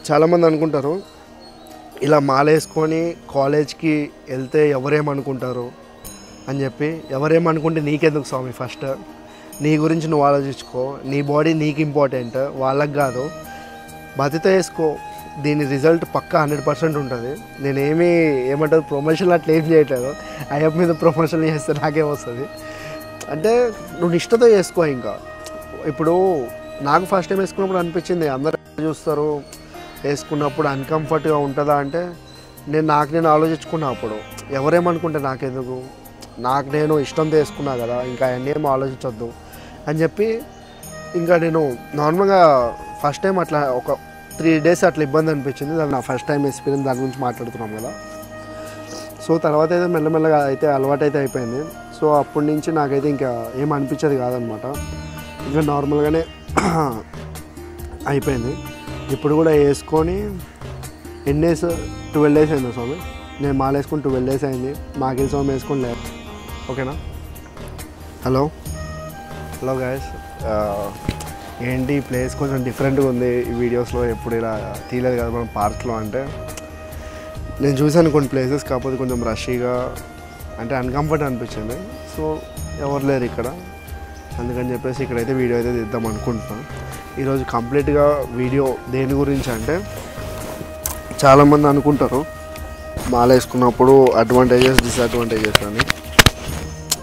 చాలామంది అనుకుంటారు ఇలా మాలేసుకొని కాలేజ్కి వెళ్తే ఎవరేమనుకుంటారు అని చెప్పి. ఎవరేమనుకుంటే నీకెందుకు స్వామి, ఫస్ట్ నీ గురించి నువ్వు ఆలోచించుకో. నీ బాడీ నీకు ఇంపార్టెంట్, వాళ్ళకి కాదు. బాధ్యత వేసుకో. దీని రిజల్ట్ పక్కా 100% ఉంటుంది. ఏమంటారు ప్రమోషన్ అట్లా ఏం చేయట్లేదు. అయ్యప్ప మీద ప్రమోషన్ చేస్తే నాకే వస్తుంది. అంటే నువ్వు నిష్టతో చేసుకో. ఇంకా ఇప్పుడు నాకు ఫస్ట్ టైం వేసుకున్నప్పుడు అనిపించింది, అందరూ చూస్తారు వేసుకున్నప్పుడు అన్కంఫర్ట్గా ఉంటుందా అంటే నేను ఆలోచించుకున్నా. అప్పుడు ఎవరేమనుకుంటే నాకెందుకు, నేను ఇష్టంతో వేసుకున్నా కదా, ఇంకా అవన్నీ ఏమో ఆలోచించొద్దు అని చెప్పి ఇంకా నేను నార్మల్గా ఫస్ట్ టైం అట్లా ఒక 3 days అట్లా ఇబ్బంది అనిపించింది. దాని నా ఫస్ట్ టైం ఎక్స్పీరియన్స్, దాని గురించి మాట్లాడుతున్నాం కదా. సో తర్వాత అయితే మెల్లమెల్లగా అయితే అలవాటు అయితే అయిపోయింది. సో అప్పటి నుంచి నాకైతే ఇంకా ఏం అనిపించేది కాదనమాట. ఇంకా నార్మల్గానే అయిపోయింది. ఇప్పుడు కూడా వేసుకొని ఎన్ని డేస్, 12 days అయింది స్వామి. నేను మాల వేసుకొని 12 days అయింది. మాకి స్వామి వేసుకొని లేదు. ఓకేనా. హలో గాయస్, ఏంటి ఈ ప్లేస్ కొంచెం డిఫరెంట్గా ఉంది. ఈ వీడియోస్లో ఎప్పుడు ఇలా తీయలేదు కదా మనం పార్క్లో. అంటే నేను చూసాను కొన్ని ప్లేసెస్, కాకపోతే కొంచెం రషీగా అంటే అన్కంఫర్ట్ అనిపించింది. సో ఎవరు లేరు ఇక్కడ, అందుకని చెప్పేసి ఇక్కడైతే వీడియో అయితే తీద్దాం అనుకుంటున్నాను. ఈరోజు కంప్లీట్గా వీడియో దేని గురించి అంటే, చాలామంది అనుకుంటారు మాల వేసుకున్నప్పుడు అడ్వాంటేజెస్ డిసడ్వాంటేజెస్ అని.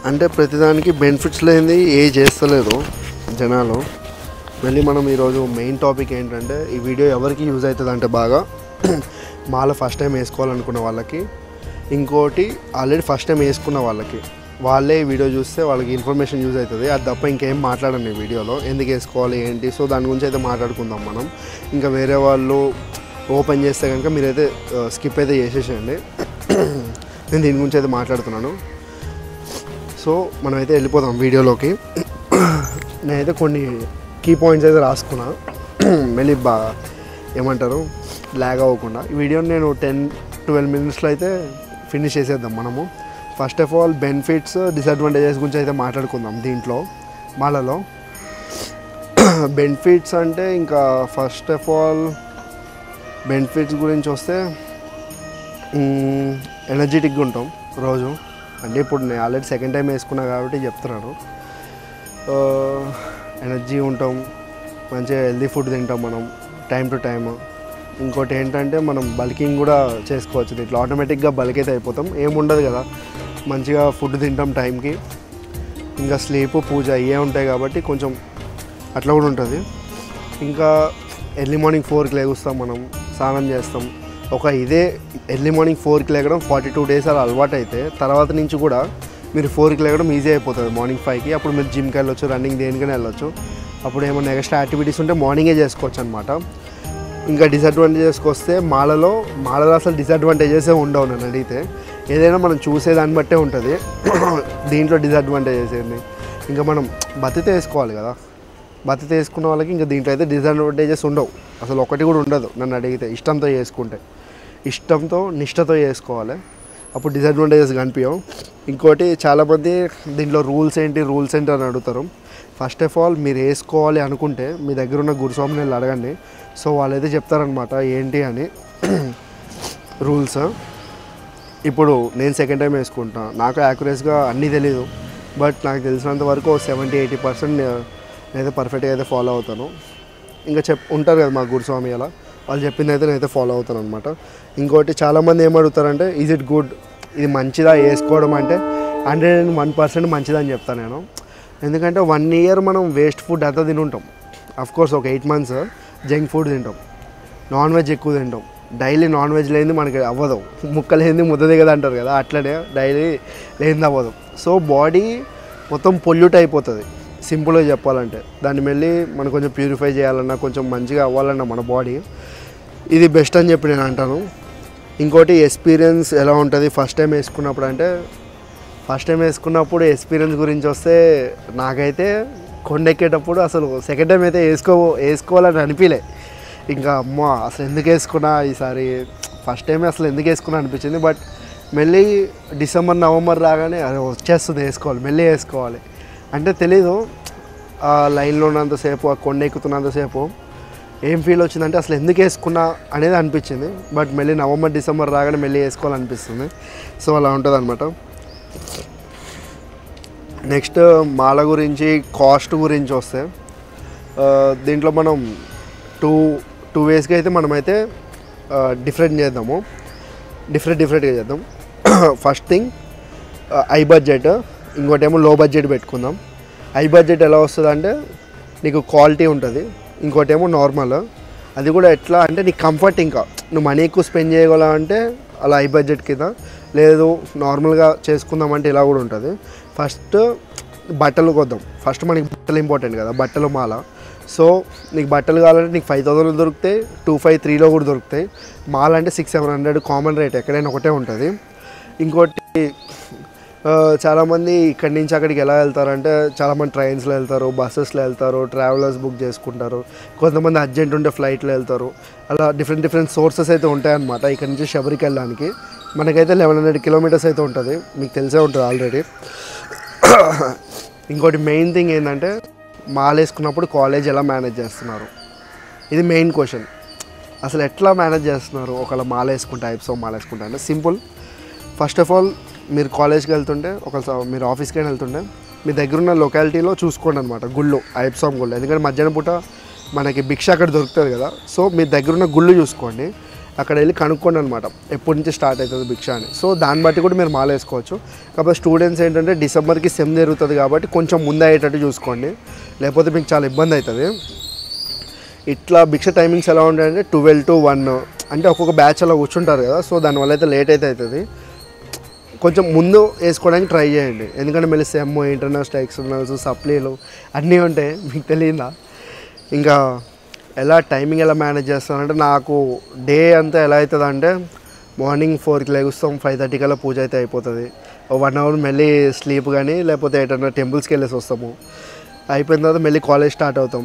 అంటే ప్రతిదానికి బెనిఫిట్స్ లేనిది ఏ చేస్తలేదు జనాలు. మళ్ళీ మనం ఈరోజు మెయిన్ టాపిక్ ఏంటంటే, ఈ వీడియో ఎవరికి యూజ్ అవుతుంది అంటే బాగా మాల ఫస్ట్ టైం వేసుకోవాలనుకున్న వాళ్ళకి, ఇంకోటి ఆల్రెడీ ఫస్ట్ టైం వేసుకున్న వాళ్ళకి. వాళ్ళే ఈ వీడియో చూస్తే వాళ్ళకి ఇన్ఫర్మేషన్ యూజ్ అవుతుంది. అది తప్ప ఇంకేం మాట్లాడండి ఈ వీడియోలో, ఎందుకు వేసుకోవాలి ఏంటి. సో దాని గురించి అయితే మాట్లాడుకుందాం మనం. ఇంకా వేరే వాళ్ళు ఓపెన్ చేస్తే కనుక మీరైతే స్కిప్ అయితే చేసేసేయండి. నేను దీని గురించి అయితే మాట్లాడుతున్నాను. సో మనమైతే వెళ్ళిపోదాం వీడియోలోకి. నేనైతే కొన్ని కీ పాయింట్స్ అయితే రాసుకున్నా, మళ్ళీ ఏమంటారు లాగ్ అవ్వకుండా. ఈ వీడియోని నేను 10-12 minutesలో అయితే ఫినిష్ చేసేద్దాం మనము. First of all benefits disadvantages గురించి అయితే మాట్లాడుకుందాం దీంట్లో మాలలో. బెనిఫిట్స్ అంటే ఇంకా ఫస్ట్ ఆఫ్ ఆల్ బెనిఫిట్స్ గురించి వస్తే ఎనర్జెటిక్గా ఉంటాం రోజు. అంటే ఇప్పుడు నేను ఆల్రెడీ సెకండ్ టైం వేసుకున్నా కాబట్టి చెప్తున్నాను. ఎనర్జీ ఉంటాం, మంచిగా హెల్దీ ఫుడ్ తింటాం మనం టైం టు టైమ్. ఇంకోటి ఏంటంటే మనం బల్కింగ్ కూడా చేసుకోవచ్చు. ఇట్లా ఆటోమేటిక్గా బల్క్ అయితే అయిపోతాం, ఏముండదు కదా. మంచిగా ఫుడ్ తింటాం టైంకి, ఇంకా స్లీప్ పూజ అయ్యే ఉంటాయి కాబట్టి కొంచెం అట్లా కూడా ఉంటుంది. ఇంకా ఎర్లీ మార్నింగ్ 4కి లేగుస్తాం, మనం స్నానం చేస్తాం. ఇదే ఎర్లీ మార్నింగ్ 4కి లేగడం 42 days అలా అలవాటు అయితే తర్వాత నుంచి కూడా మీరు 4కి లేగడం ఈజీ అయిపోతుంది. మార్నింగ్ 5కి అప్పుడు మీరు జిమ్కి వెళ్ళొచ్చు, రన్నింగ్ దేనికైనా వెళ్ళొచ్చు. అప్పుడు ఏమైనా ఎక్స్ట్రా యాక్టివిటీస్ ఉంటే మార్నింగే చేసుకోవచ్చు అనమాట. ఇంకా డిసడ్వాంటేజెస్కి వస్తే మాలలో అసలు డిసడ్వాంటేజెసే ఉండవు నన్ను అడిగితే. ఏదైనా మనం చూసేదాన్ని బట్టే ఉంటుంది. దీంట్లో డిసడ్వాంటేజెస్ ఏంటి, ఇంకా మనం బతితే వేసుకోవాలి కదా. బతితే వేసుకున్న వాళ్ళకి ఇంకా దీంట్లో అయితే డిసడ్వాంటేజెస్ ఉండవు, అసలు ఒకటి కూడా ఉండదు నన్ను అడిగితే. ఇష్టంతో చేసుకుంటే, ఇష్టంతో నిష్టతో చేసుకోవాలి, అప్పుడు డిసడ్వాంటేజెస్ కనిపించవు. ఇంకోటి చాలామంది దీంట్లో రూల్స్ ఏంటి అని అడుగుతారు. ఫస్ట్ ఆఫ్ ఆల్ మీరు వేసుకోవాలి అనుకుంటే మీ దగ్గర ఉన్న గురుస్వామిని వెళ్ళి అడగండి. సో వాళ్ళైతే చెప్తారనమాట ఏంటి అని రూల్స్. ఇప్పుడు నేను సెకండ్ టైం వేసుకుంటాను, నాకు యాక్యురేట్గా అన్నీ తెలీదు. బట్ నాకు తెలిసినంత వరకు 70-80% నేనైతే పర్ఫెక్ట్గా అయితే ఫాలో అవుతాను. ఇంకా ఉంటారు కదా మా గురుస్వామి, అలా వాళ్ళు చెప్పింది అయితే నేనైతే ఫాలో అవుతాను అనమాట. ఇంకోటి చాలామంది ఏమడుగుతారంటే ఈజ్ ఇట్ గుడ్, ఇది మంచిదా వేసుకోవడం అంటే 101% మంచిదని చెప్తాను నేను. ఎందుకంటే 1 year మనం వేస్ట్ ఫుడ్ అంతా తిని ఉంటాం. అఫ్కోర్స్ ఒక 8 months జంక్ ఫుడ్ తింటాం, నాన్ వెజ్ ఎక్కువ తింటాం. డైలీ నాన్ వెజ్ లేనిది మనకి అవ్వదు, ముక్క లేనిది ముద్ద దిగదు అంటారు కదా, అట్లనే డైలీ లేనిది అవ్వదు. సో బాడీ మొత్తం పొల్యూట్ అయిపోతుంది సింపుల్గా చెప్పాలంటే. దాన్ని మళ్ళీ మనం కొంచెం ప్యూరిఫై చేయాలన్నా, కొంచెం మంచిగా అవ్వాలన్నా మన బాడీ, ఇది బెస్ట్ అని చెప్పి నేను అంటాను. ఇంకోటి ఎక్స్పీరియన్స్ ఎలా ఉంటుంది ఫస్ట్ టైం వేసుకున్నప్పుడు అంటే, ఫస్ట్ టైం వేసుకున్నప్పుడు ఎక్స్పీరియన్స్ గురించి వస్తే నాకైతే కొండెక్కేటప్పుడు అసలు సెకండ్ టైం అయితే వేసుకోవాలని అనిపించలే. ఇంకా అమ్మ అసలు ఎందుకు వేసుకున్నా ఈసారి, ఫస్ట్ టైమే అసలు ఎందుకు వేసుకున్నా అనిపించింది. బట్ మళ్ళీ డిసెంబర్ నవంబర్ రాగానే అది వచ్చేస్తుంది, మళ్ళీ వేసుకోవాలి అంటే తెలీదు. ఆ లైన్లో ఉన్నంతసేపు, ఆ కొండ ఎక్కుతున్నంతసేపు ఏం ఫీల్ వచ్చిందంటే అసలు ఎందుకు వేసుకున్నా అనేది అనిపించింది. బట్ మళ్ళీ నవంబర్ డిసెంబర్ రాగానే మళ్ళీ వేసుకోవాలనిపిస్తుంది. సో అలా ఉంటుంది అనమాట. నెక్స్ట్ మాల గురించి, కాస్ట్ గురించి వస్తే దీంట్లో మనం టూ వేస్గా అయితే మనమైతే డిఫరెంట్గా చేద్దాం. ఫస్ట్ థింగ్ హై బడ్జెట్, ఇంకోటేమో లో బడ్జెట్ పెట్టుకుందాం. హై బడ్జెట్ ఎలా వస్తుంది అంటే నీకు క్వాలిటీ ఉంటుంది, ఇంకోటేమో నార్మల్. అది కూడా ఎట్లా అంటే నీకు కంఫర్ట్, ఇంకా నువ్వు మనీ ఎక్కువ స్పెండ్ చేయగలవంటే అలా హై బడ్జెట్ కింద, లేదు నార్మల్గా చేసుకుందామంటే ఇలా కూడా ఉంటుంది. ఫస్ట్ బట్టలు కొద్దాం. ఫస్ట్ మనకి బట్టలు ఇంపార్టెంట్ కదా, బట్టలు మాల. సో నీకు బట్టలు కావాలంటే నీకు 5,000 దొరుకుతాయి, 2,500-3లో కూడా దొరుకుతాయి. మాల అంటే 600-700 కామన్ రేట్, ఎక్కడైనా ఒకటే ఉంటుంది. ఇంకోటి చాలామంది ఇక్కడి నుంచి అక్కడికి ఎలా వెళ్తారంటే చాలామంది ట్రైన్స్లో వెళ్తారు, బస్సెస్లో వెళ్తారు, ట్రావెలర్స్ బుక్ చేసుకుంటారు. కొంతమంది అర్జెంట్ ఉంటే ఫ్లైట్లో వెళ్తారు. అలా డిఫరెంట్ సోర్సెస్ అయితే ఉంటాయన్నమాట ఇక్కడ నుంచి శబరికి వెళ్ళడానికి. మనకైతే 1100 కిలోమీటర్స్ అయితే ఉంటుంది, మీకు తెలిసే ఉంటుంది ఆల్రెడీ. ఇంకోటి మెయిన్ థింగ్ ఏంటంటే మాల వేసుకున్నప్పుడు కాలేజ్ ఎలా మేనేజ్ చేస్తున్నారు, ఇది మెయిన్ క్వశ్చన్. అసలు ఎట్లా మేనేజ్ చేస్తున్నారు ఒకవేళ మాల వేసుకుంటే, టైప్స్ ఆఫ్ మాల వేసుకుంటే అంటే సింపుల్. ఫస్ట్ ఆఫ్ ఆల్ మీరు కాలేజ్కి వెళ్తుంటే, ఒకవేళ మీరు ఆఫీస్కి వెళ్తుంటే మీ దగ్గర ఉన్న లొకాలిటీలో చూసుకోండి అనమాట గుళ్ళు, ఐప్సామ్ గుళ్ళు. ఎందుకంటే మధ్యాహ్నం పూట మనకి భిక్ష అక్కడ దొరుకుతుంది కదా. సో మీ దగ్గర ఉన్న గుళ్ళు చూసుకోండి, అక్కడ వెళ్ళి కనుక్కోండి అనమాట ఎప్పటి నుంచి స్టార్ట్ అవుతుంది భిక్ష అని. సో దాన్ని బట్టి కూడా మీరు మాల వేసుకోవచ్చు. కాకపోతే స్టూడెంట్స్ ఏంటంటే డిసెంబర్కి సెమ్ జరుగుతుంది కాబట్టి కొంచెం ముందు అయ్యేటట్టు చూసుకోండి, లేకపోతే మీకు చాలా ఇబ్బంది అవుతుంది. ఇట్లా భిక్ష టైమింగ్స్ ఎలా ఉంటాయంటే 12 to 1, అంటే ఒక్కొక్క బ్యాచ్ అలా కూర్చుంటారు కదా. సో దానివల్ల అయితే లేట్ అయితే అవుతుంది. కొంచెం ముందు వేసుకోవడానికి ట్రై చేయండి, ఎందుకంటే మళ్ళీ సెమ్, ఇంటర్నల్స్, ఎక్స్టర్నల్స్, సప్లీలు అన్నీ ఉంటాయి, మీకు తెలియదా. ఇంకా టైమింగ్ ఎలా మేనేజ్ చేస్తానంటే నాకు డే అంతా ఎలా అవుతుంది అంటే మార్నింగ్ 4కి లేగుస్తాం, 5:30 కల్లా పూజ అయితే అయిపోతుంది. 1 hour మళ్ళీ స్లీప్ కానీ లేకపోతే ఎటన్నా టెంపుల్స్కి వెళ్ళేసి వస్తాము. అయిపోయిన తర్వాత మళ్ళీ కాలేజ్ స్టార్ట్ అవుతాం.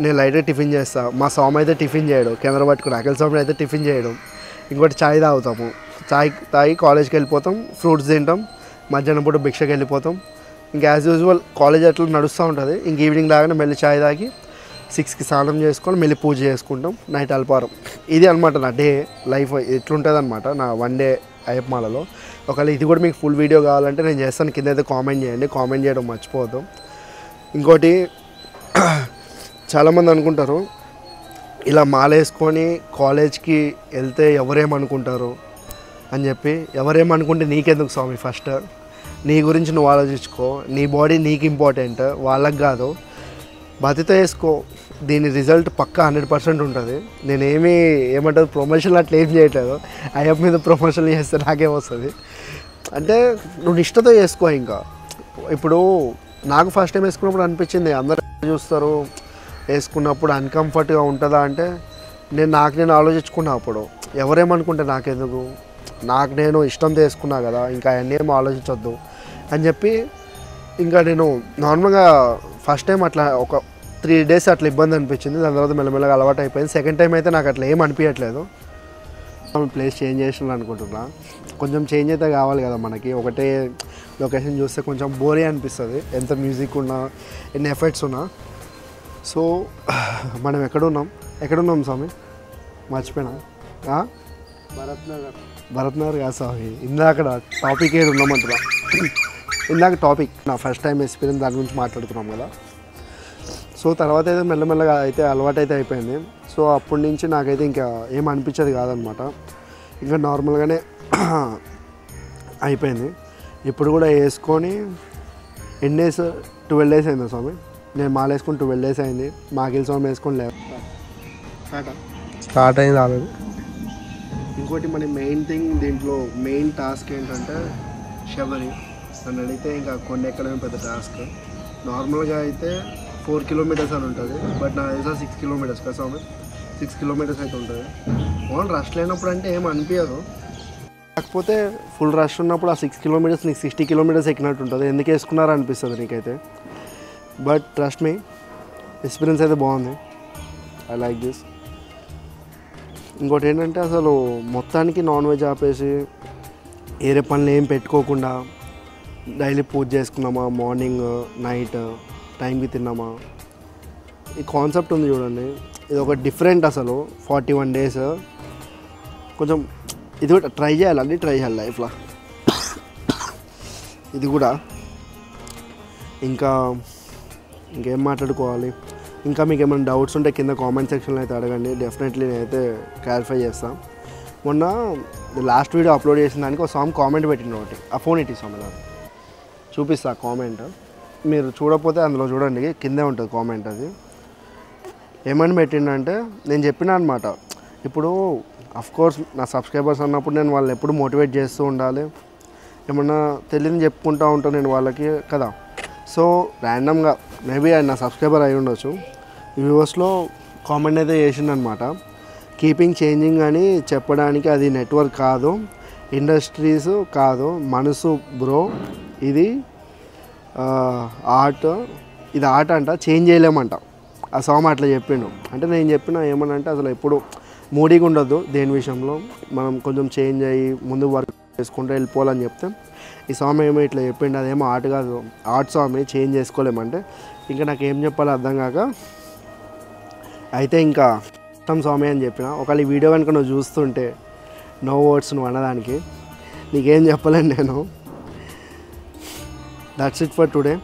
నేను లైట్గా టిఫిన్ చేస్తాను, మా స్వామి అయితే టిఫిన్ చేయడం, కెమెరా పట్టుకుని అఖిల్ స్వామి అయితే టిఫిన్ చేయడం. ఇంకోటి చాయ్ తాగుతాము, చాయ్ తాగి కాలేజ్కి వెళ్ళిపోతాం, ఫ్రూట్స్ తింటాం, మధ్యాహ్నం పూట భిక్షకి వెళ్ళిపోతాం. ఇంకా యాజ్ యూజువల్ కాలేజ్ అట్లా నడుస్తూ ఉంటుంది. ఇంక ఈవినింగ్ దాగానే మళ్ళీ చాయ్ తాగి 6కి స్నానం చేసుకొని మళ్ళీ పూజ చేసుకుంటాం, నైట్ అల్పారం. ఇది అనమాట నా డే లైఫ్, ఎట్లుంటుంది అనమాట నా 1 డే అయ్యప్ప మాలలో. ఒకవేళ ఇది కూడా మీకు ఫుల్ వీడియో కావాలంటే నేను చేస్తాను, కింద అయితే కామెంట్ చేయండి, కామెంట్ చేయడం మర్చిపోవద్దు. ఇంకోటి చాలామంది అనుకుంటారు ఇలా మాల వేసుకొని కాలేజ్కి వెళ్తే ఎవరేమనుకుంటారు అని చెప్పి. ఎవరేమనుకుంటే నీకెందుకు స్వామి, ఫస్ట్ నీ గురించి నువ్వు ఆలోచించుకో, నీ బాడీ నీకు ఇంపార్టెంట్, వాళ్ళకి కాదు. బాధ్యత వేసుకో, దీని రిజల్ట్ పక్కా 100% ఉంటుంది. ఏమంటారు ప్రమోషన్ అట్లా ఏం చేయట్లేదు, అయ్యప్ప మీద ప్రమోషన్ చేస్తే నాకేం వస్తుంది అంటే నువ్వు నిష్టతో చేసుకో. ఇంకా ఇప్పుడు నాకు ఫస్ట్ టైం వేసుకున్నప్పుడు అనిపించింది అందరూ చూస్తారు, వేసుకున్నప్పుడు అన్కంఫర్ట్గా ఉంటుందా అంటే నేను ఆలోచించుకున్నా. అప్పుడు ఎవరేమనుకుంటే నాకెందుకు, నేను ఇష్టంతో వేసుకున్నా కదా, ఇంకా అవన్నీ ఏమో ఆలోచించొద్దు అని చెప్పి ఇంకా నేను నార్మల్గా ఫస్ట్ టైం అట్లా ఒక 3 days అట్లా ఇబ్బంది అనిపించింది. దాని తర్వాత మెల్లమెల్లగా అలవాటు అయిపోయింది. సెకండ్ టైం అయితే నాకు అట్లా ఏం అనిపించట్లేదు. ప్లేస్ చేంజ్ చేసిన అనుకుంటున్నా, కొంచెం చేంజ్ అయితే కావాలి కదా మనకి. ఒకటే లొకేషన్ చూస్తే కొంచెం బోరీ అనిపిస్తుంది, ఎంత మ్యూజిక్ ఉన్నా, ఎన్ని ఎఫెక్ట్స్ ఉన్నా. సో మనం ఎక్కడున్నాం స్వామి, మర్చిపోయినా. భరత్ నగర్ కాదు స్వామి, ఇందాక టాపిక్ ఏది ఉన్నామంటున్నా. ఇందాక టాపిక్ నా ఫస్ట్ టైం ఎక్స్పీరియన్స్ దాని గురించి మాట్లాడుతున్నాం కదా. సో తర్వాత అయితే మెల్లమెల్లగా అయితే అలవాటు అయితే అయిపోయింది. సో అప్పటి నుంచి నాకైతే ఇంకా ఏం అనిపించేది కాదనమాట, ఇంకా నార్మల్గానే అయిపోయింది. ఇప్పుడు కూడా వేసుకొని ఎన్ని డేస్, 12 days అయిందా స్వామి, నేను మాల వేసుకొని 12 days అయింది. మాకిల్ స్వామి వేసుకొని స్టార్ట్ అయింది ఆల్రెడీ. ఇంకోటి మన మెయిన్ థింగ్ దీంట్లో మెయిన్ టాస్క్ ఏంటంటే శబరి. నన్ను అడిగితే ఇంకా కొండ ఎక్కడమే పెద్ద టాస్క్. నార్మల్గా అయితే 4 kilometers అని ఉంటుంది, బట్ నా తెలిసిన 6 kilometers కదా స్వామి, 6 kilometers అయితే ఉంటుంది. ఓన్ రష్ లేనప్పుడు అంటే ఏం అనిపించదు, కాకపోతే ఫుల్ రష్ ఉన్నప్పుడు ఆ 6 kilometers నీకు 60 kilometers ఎక్కినట్టు ఉంటుంది. ఎందుకు వేసుకున్నారో అనిపిస్తుంది నీకైతే. బట్ ట్రస్ట్ మీ, ఎక్స్పీరియన్స్ అయితే బాగుంది, ఐ లైక్ దిస్. ఇంకోటి ఏంటంటే అసలు మొత్తానికి నాన్ వెజ్ ఆపేసి వేరే పనులు ఏం పెట్టుకోకుండా డైలీ పూజ చేసుకున్నామా, మార్నింగ్ నైట్ టైంకి తిన్నామా, ఈ కాన్సెప్ట్ ఉంది చూడండి, ఇది ఒక డిఫరెంట్ అసలు 41 days కొంచెం ఇది కూడా ట్రై చేయాలి, అన్నీ ట్రై చేయాలి లైఫ్లో. ఇది కూడా ఇంకేం మాట్లాడుకోవాలి, ఇంకా మీకు ఏమైనా డౌట్స్ ఉంటే కింద కామెంట్ సెక్షన్లో అయితే అడగండి, డెఫినెట్లీ నేనైతే క్లారిఫై చేస్తాను. మొన్న లాస్ట్ వీడియో అప్లోడ్ చేసిన దానికి ఒక సాంగ్ కామెంట్ పెట్టిండు ఒకటి, ఆ ఫోన్ ఇట్టి సాంగ్ అది చూపిస్తా కామెంట్, మీరు చూడకపోతే అందులో చూడండి, కిందే ఉంటుంది కామెంట్. అది ఏమని పెట్టిండంటే నేను చెప్పిన అనమాట, ఇప్పుడు అఫ్కోర్స్ నా సబ్స్క్రైబర్స్ అన్నప్పుడు నేను వాళ్ళని ఎప్పుడు మోటివేట్ చేస్తూ ఉండాలి, ఏమన్నా తెలియని చెప్పుకుంటూ ఉంటాను నేను వాళ్ళకి కదా. సో ర్యాండమ్గా మేబీ ఆయన నా సబ్స్క్రైబర్ అయి ఉండొచ్చు, వ్యూవర్స్లో కామెంట్ అయితే చేసిండనమాట, కీపింగ్ చేంజింగ్ అని చెప్పడానికి అది నెట్వర్క్ కాదు, ఇండస్ట్రీస్ కాదు, మనసు బ్రో, ఇది ఆర్ట్, ఇది ఆర్ట్ అంట, చేంజ్ చేయలేమంట. ఆ సాంగ్ అట్లా చెప్పిండు. అంటే నేను చెప్పిన ఏమనంటే అసలు ఎప్పుడు మూడీగా ఉండొద్దు దేని విషయంలో, మనం కొంచెం చేంజ్ అయ్యి ముందు వర్క్ చేసుకుంటూ వెళ్ళిపోవాలని చెప్తే, ఈ సాంగ్ ఏమో ఇట్లా చెప్పిండు, అదేమో ఆర్ట్ కాదు, ఆర్ట్ సాంగ్ చేంజ్ చేసుకోలేమంటే ఇంకా నాకు ఏం చెప్పాలో అర్థం కాక అయితే ఇంకా మొత్తం స్వామి అని చెప్పిన. ఒకవేళ ఈ వీడియో కనుక నువ్వు చూస్తుంటే నో వర్డ్స్ నువ్వు అన్నదానికి, నీకేం చెప్పలేను నేను. That's it for today.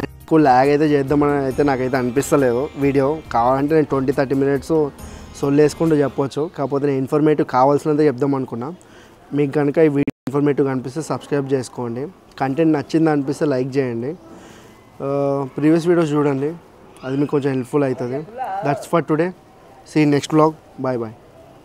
ఎక్కువ ల్యాగ్ అయితే చేద్దామని అయితే నాకైతే అనిపిస్తలేదు. వీడియో కావాలంటే నేను 20-30 minutes సొల్లేసుకుంటూ చెప్పొచ్చు, కాకపోతే నేను ఇన్ఫర్మేటివ్ కావాల్సినంత చెప్దాం అనుకున్నా. మీకు కనుక ఈ వీడియో ఇన్ఫర్మేటివ్ అనిపిస్తే సబ్స్క్రైబ్ చేసుకోండి, కంటెంట్ నచ్చింది అనిపిస్తే లైక్ చేయండి, ప్రీవియస్ వీడియోస్ చూడండి, అది మీకు కొంచెం హెల్ప్ఫుల్ అవుతుంది. That's for today, see next vlog, bye bye.